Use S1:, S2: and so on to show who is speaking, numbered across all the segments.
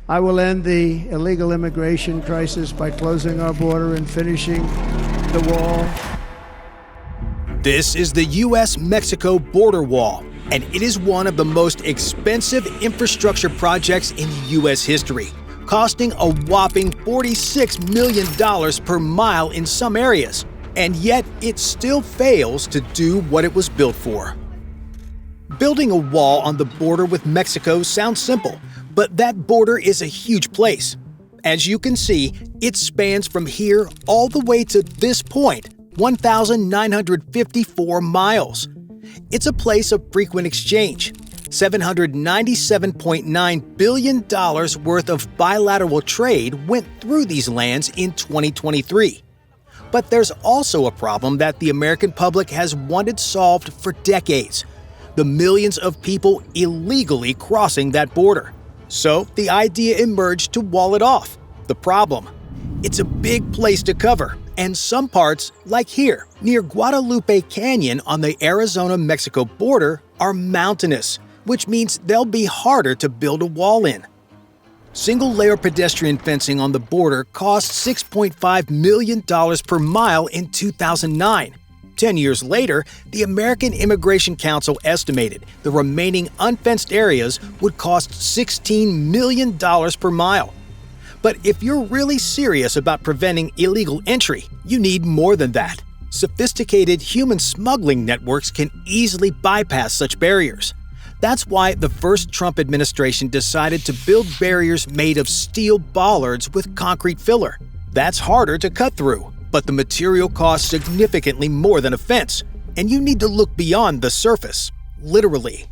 S1: I will end the illegal immigration crisis by closing our border and finishing the wall.
S2: This is the U.S.-Mexico border wall, and it is one of the most expensive infrastructure projects in U.S. history, costing a whopping $46 million per mile in some areas, and yet it still fails to do what it was built for. Building a wall on the border with Mexico sounds simple, but that border is a huge place. As you can see, it spans from here all the way to this point, 1,954 miles. It's a place of frequent exchange. $797.9 billion worth of bilateral trade went through these lands in 2023. But there's also a problem that the American public has wanted solved for decades: the millions of people illegally crossing that border. So the idea emerged to wall it off. The problem: it's a big place to cover, and some parts, like here, near Guadalupe Canyon on the Arizona-Mexico border, are mountainous, which means they'll be harder to build a wall in. Single-layer pedestrian fencing on the border cost $6.5 million per mile in 2009. 10 years later, the American Immigration Council estimated the remaining unfenced areas would cost $16 million per mile. But if you're really serious about preventing illegal entry, you need more than that. Sophisticated human smuggling networks can easily bypass such barriers. That's why the first Trump administration decided to build barriers made of steel bollards with concrete filler. That's harder to cut through, but the material costs significantly more than a fence, and you need to look beyond the surface, literally.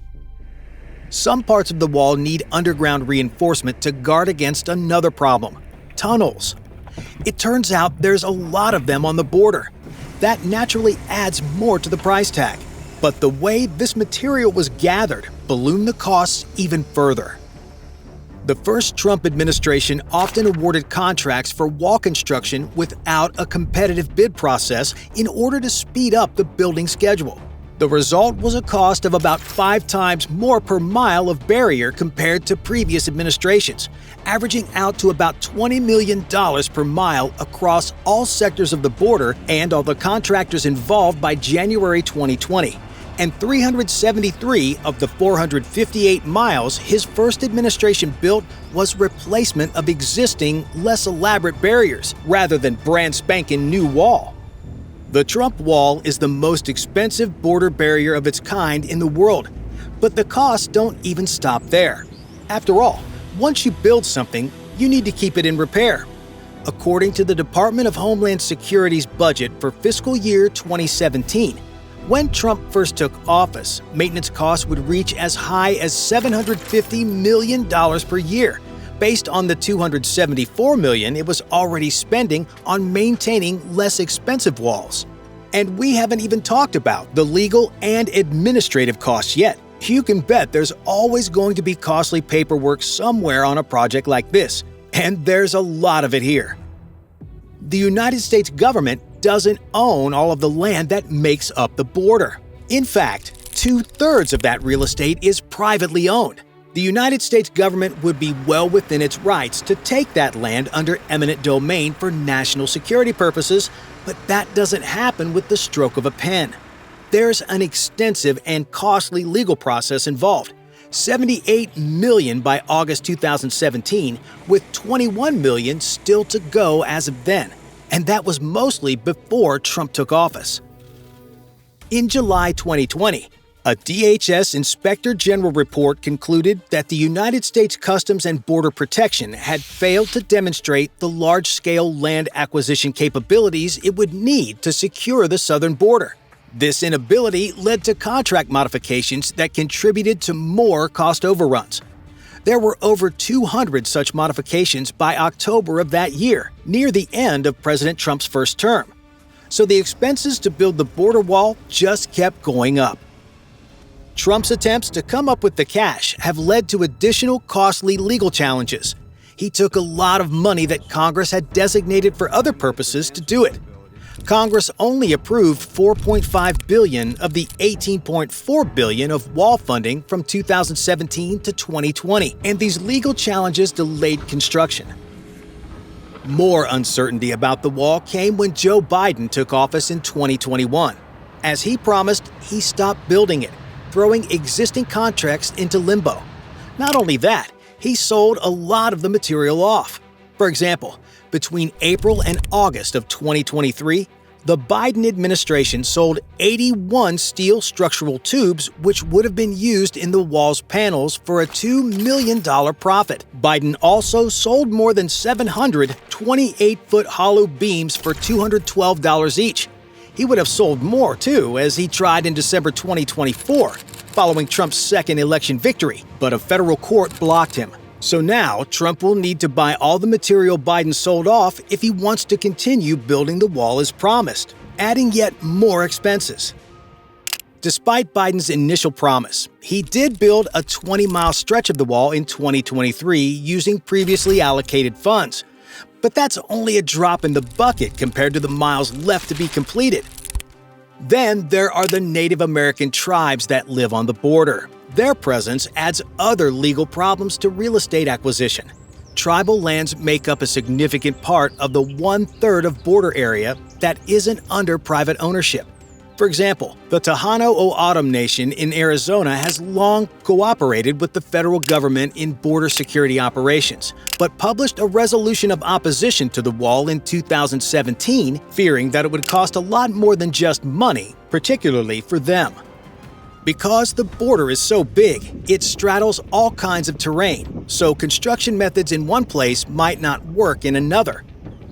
S2: Some parts of the wall need underground reinforcement to guard against another problem: tunnels. It turns out there's a lot of them on the border. That naturally adds more to the price tag. But the way this material was gathered ballooned the costs even further. The first Trump administration often awarded contracts for wall construction without a competitive bid process in order to speed up the building schedule. The result was a cost of about 5 times more per mile of barrier compared to previous administrations, averaging out to about $20 million per mile across all sectors of the border and all the contractors involved by January 2020. And 373 of the 458 miles his first administration built was replacement of existing, less elaborate barriers, rather than brand spanking new wall. The Trump wall is the most expensive border barrier of its kind in the world, but the costs don't even stop there. After all, once you build something, you need to keep it in repair. According to the Department of Homeland Security's budget for fiscal year 2017, when Trump first took office, maintenance costs would reach as high as $750 million per year, based on the $274 million it was already spending on maintaining less expensive walls. And we haven't even talked about the legal and administrative costs yet. You can bet there's always going to be costly paperwork somewhere on a project like this, and there's a lot of it here. The United States government doesn't own all of the land that makes up the border. In fact, 2/3 of that real estate is privately owned. The United States government would be well within its rights to take that land under eminent domain for national security purposes, but that doesn't happen with the stroke of a pen. There's an extensive and costly legal process involved. $78 million by August 2017, with $21 million still to go as of then. And that was mostly before Trump took office. In July 2020, a DHS Inspector General report concluded that the United States Customs and Border Protection had failed to demonstrate the large-scale land acquisition capabilities it would need to secure the southern border. This inability led to contract modifications that contributed to more cost overruns. There were over 200 such modifications by October of that year, near the end of President Trump's first term. So the expenses to build the border wall just kept going up. Trump's attempts to come up with the cash have led to additional costly legal challenges. He took a lot of money that Congress had designated for other purposes to do it. Congress only approved $4.5 billion of the $18.4 billion of wall funding from 2017 to 2020, and these legal challenges delayed construction. More uncertainty about the wall came when Joe Biden took office in 2021. As he promised, he stopped building it, throwing existing contracts into limbo. Not only that, he sold a lot of the material off. For example, between April and August of 2023, the Biden administration sold 81 steel structural tubes which would have been used in the wall's panels for a $2 million profit. Biden also sold more than 700 28-foot hollow beams for $212 each. He would have sold more, too, as he tried in December 2024, following Trump's second election victory, but a federal court blocked him. So now, Trump will need to buy all the material Biden sold off if he wants to continue building the wall as promised, adding yet more expenses. Despite Biden's initial promise, he did build a 20-mile stretch of the wall in 2023 using previously allocated funds. But that's only a drop in the bucket compared to the miles left to be completed. Then there are the Native American tribes that live on the border. Their presence adds other legal problems to real estate acquisition. Tribal lands make up a significant part of the 1/3 of border area that isn't under private ownership. For example, the Tohono O'odham Nation in Arizona has long cooperated with the federal government in border security operations, but published a resolution of opposition to the wall in 2017, fearing that it would cost a lot more than just money, particularly for them. Because the border is so big, it straddles all kinds of terrain, so construction methods in one place might not work in another.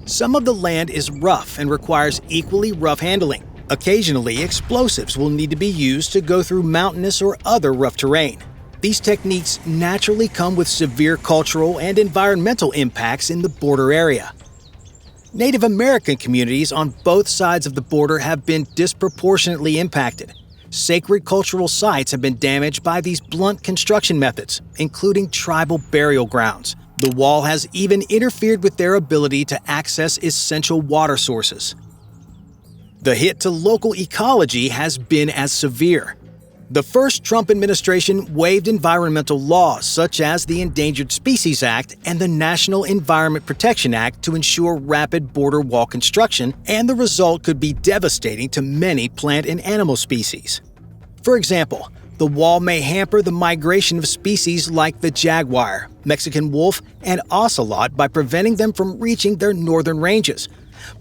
S2: Some of the land is rough and requires equally rough handling. Occasionally, explosives will need to be used to go through mountainous or other rough terrain. These techniques naturally come with severe cultural and environmental impacts in the border area. Native American communities on both sides of the border have been disproportionately impacted. Sacred cultural sites have been damaged by these blunt construction methods, including tribal burial grounds. The wall has even interfered with their ability to access essential water sources. The hit to local ecology has been as severe. The first Trump administration waived environmental laws such as the Endangered Species Act and the National Environment Protection Act to ensure rapid border wall construction, and the result could be devastating to many plant and animal species. For example, the wall may hamper the migration of species like the jaguar, Mexican wolf, and ocelot by preventing them from reaching their northern ranges.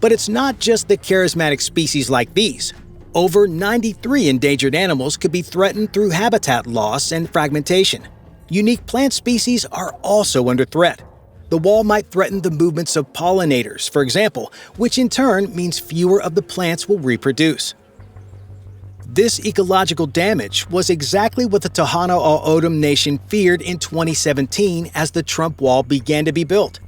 S2: But it's not just the charismatic species like these. Over 93 endangered animals could be threatened through habitat loss and fragmentation. Unique plant species are also under threat. The wall might threaten the movements of pollinators, for example, which in turn means fewer of the plants will reproduce. This ecological damage was exactly what the Tohono O'odham Nation feared in 2017 as the Trump wall began to be built.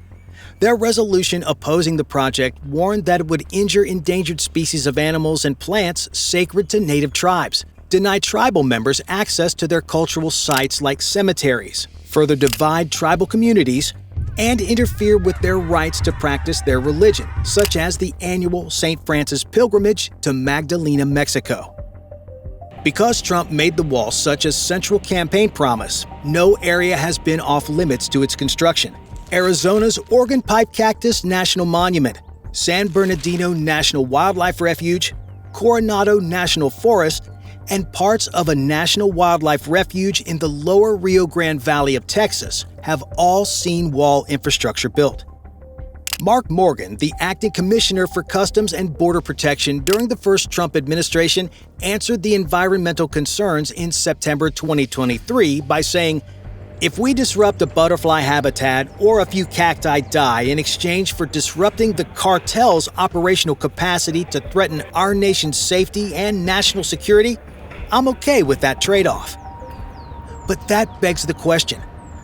S2: Their resolution opposing the project warned that it would injure endangered species of animals and plants sacred to native tribes, deny tribal members access to their cultural sites like cemeteries, further divide tribal communities, and interfere with their rights to practice their religion, such as the annual St. Francis pilgrimage to Magdalena, Mexico. Because Trump made the wall such a central campaign promise, no area has been off limits to its construction. Arizona's Organ Pipe Cactus National Monument, San Bernardino National Wildlife Refuge, Coronado National Forest, and parts of a national wildlife refuge in the lower Rio Grande Valley of Texas have all seen wall infrastructure built. Mark Morgan, the acting commissioner for Customs and Border Protection during the first Trump administration, answered the environmental concerns in September 2023 by saying, "If we disrupt a butterfly habitat or a few cacti die in exchange for disrupting the cartel's operational capacity to threaten our nation's safety and national security, I'm okay with that trade-off." But that begs the question,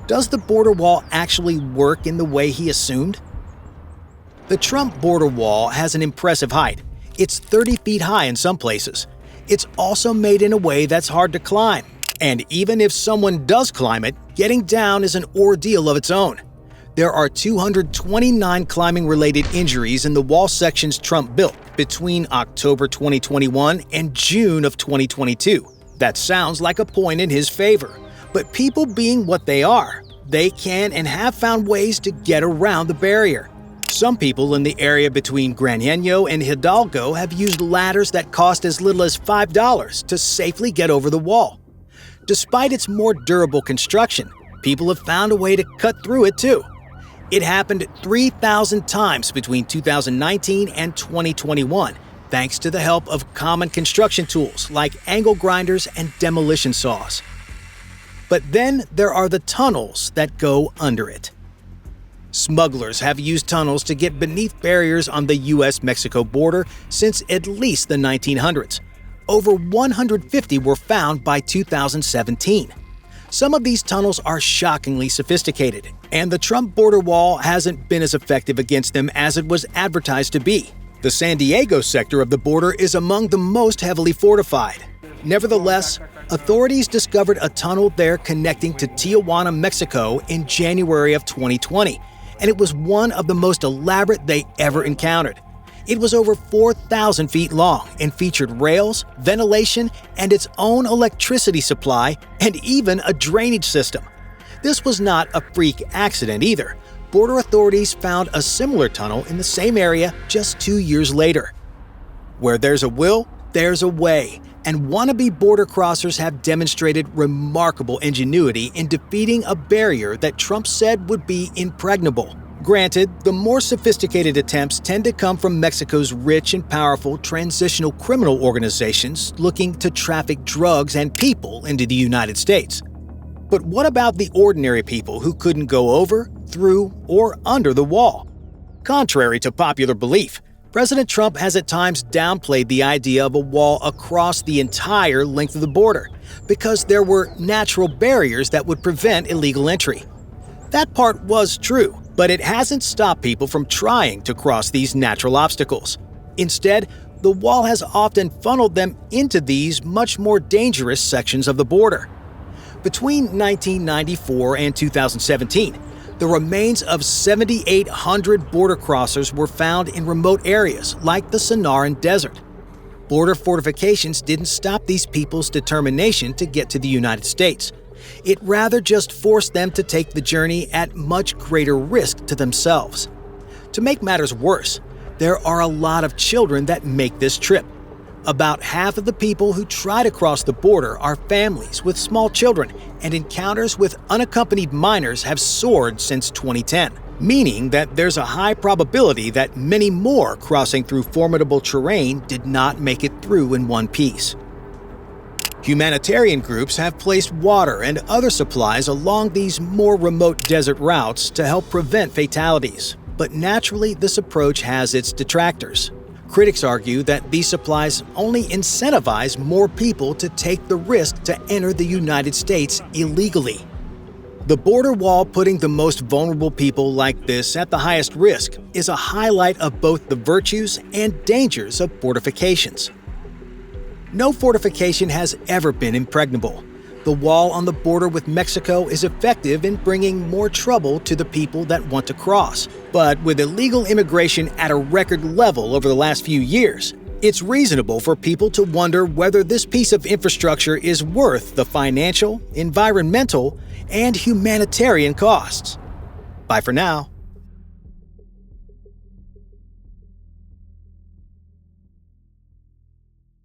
S2: does the border wall actually work in the way he assumed? The Trump border wall has an impressive height. It's 30 feet high in some places. It's also made in a way that's hard to climb. And even if someone does climb it, getting down is an ordeal of its own. There are 229 climbing-related injuries in the wall sections Trump built between October 2021 and June of 2022. That sounds like a point in his favor. But people being what they are, they can and have found ways to get around the barrier. Some people in the area between Granjeño and Hidalgo have used ladders that cost as little as $5 to safely get over the wall. Despite its more durable construction, people have found a way to cut through it too. It happened 3,000 times between 2019 and 2021, thanks to the help of common construction tools like angle grinders and demolition saws. But then there are the tunnels that go under it. Smugglers have used tunnels to get beneath barriers on the US-Mexico border since at least the 1900s. Over 150 were found by 2017. Some of these tunnels are shockingly sophisticated, and the Trump border wall hasn't been as effective against them as it was advertised to be. The San Diego sector of the border is among the most heavily fortified. Nevertheless, authorities discovered a tunnel there connecting to Tijuana, Mexico in January of 2020, and it was one of the most elaborate they ever encountered. It was over 4,000 feet long and featured rails, ventilation, and its own electricity supply, and even a drainage system. This was not a freak accident either. Border authorities found a similar tunnel in the same area just 2 years later. Where there's a will, there's a way, and wannabe border crossers have demonstrated remarkable ingenuity in defeating a barrier that Trump said would be impregnable. Granted, the more sophisticated attempts tend to come from Mexico's rich and powerful transitional criminal organizations looking to traffic drugs and people into the United States. But what about the ordinary people who couldn't go over, through, or under the wall? Contrary to popular belief, President Trump has at times downplayed the idea of a wall across the entire length of the border because there were natural barriers that would prevent illegal entry. That part was true, but it hasn't stopped people from trying to cross these natural obstacles. Instead, the wall has often funneled them into these much more dangerous sections of the border. Between 1994 and 2017, the remains of 7,800 border crossers were found in remote areas like the Sonoran Desert. Border fortifications didn't stop these people's determination to get to the United States. It rather just forced them to take the journey at much greater risk to themselves. To make matters worse, there are a lot of children that make this trip. About half of the people who try to cross the border are families with small children, and encounters with unaccompanied minors have soared since 2010, meaning that there's a high probability that many more crossing through formidable terrain did not make it through in one piece. Humanitarian groups have placed water and other supplies along these more remote desert routes to help prevent fatalities, but naturally this approach has its detractors. Critics argue that these supplies only incentivize more people to take the risk to enter the United States illegally. The border wall putting the most vulnerable people like this at the highest risk is a highlight of both the virtues and dangers of fortifications. No fortification has ever been impregnable. The wall on the border with Mexico is effective in bringing more trouble to the people that want to cross. But with illegal immigration at a record level over the last few years, it's reasonable for people to wonder whether this piece of infrastructure is worth the financial, environmental, and humanitarian costs. Bye for now.